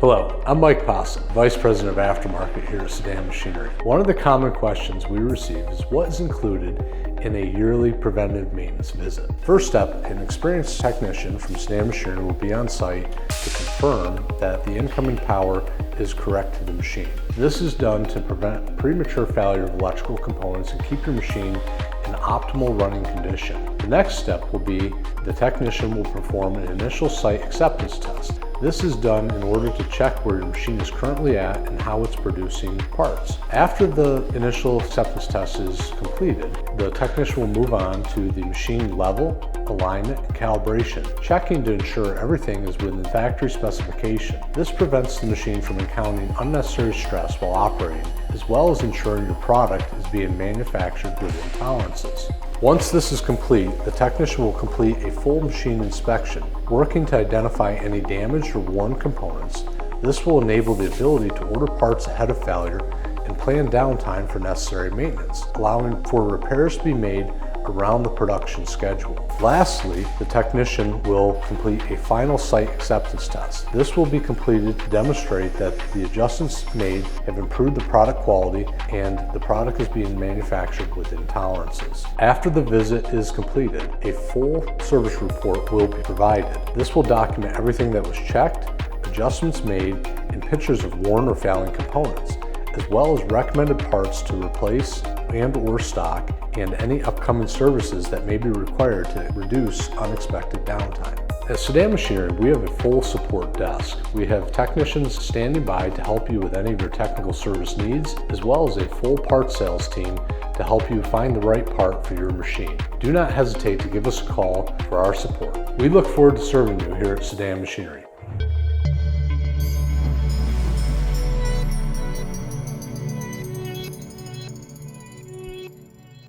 Hello, I'm Mike Posson, Vice President of Aftermarket here at CIDAN Machinery. One of the common questions we receive is what is included in a yearly preventative maintenance visit. First step, an experienced technician from CIDAN Machinery will be on site to confirm that the incoming power is correct to the machine. This is done to prevent premature failure of electrical components and keep your machine in optimal running condition. The next step will be the technician will perform an initial site acceptance test. This is done in order to check where your machine is currently at and how it's producing parts. After the initial acceptance test is completed, the technician will move on to the machine level, alignment, and calibration, checking to ensure everything is within factory specification. This prevents the machine from encountering unnecessary stress while operating, as well as ensuring your product is being manufactured within tolerances. Once this is complete, the technician will complete a full machine inspection, working to identify any damaged or worn components. This will enable the ability to order parts ahead of failure and plan downtime for necessary maintenance, allowing for repairs to be made around the production schedule. Lastly, the technician will complete a final site acceptance test. This will be completed to demonstrate that the adjustments made have improved the product quality and the product is being manufactured within tolerances. After the visit is completed, a full service report will be provided. This will document everything that was checked, adjustments made, and pictures of worn or failing components, as well as recommended parts to replace and/or stock, and any upcoming services that may be required to reduce unexpected downtime. At CIDAN Machinery, we have a full support desk. We have technicians standing by to help you with any of your technical service needs, as well as a full parts sales team to help you find the right part for your machine. Do not hesitate to give us a call for our support. We look forward to serving you here at CIDAN Machinery.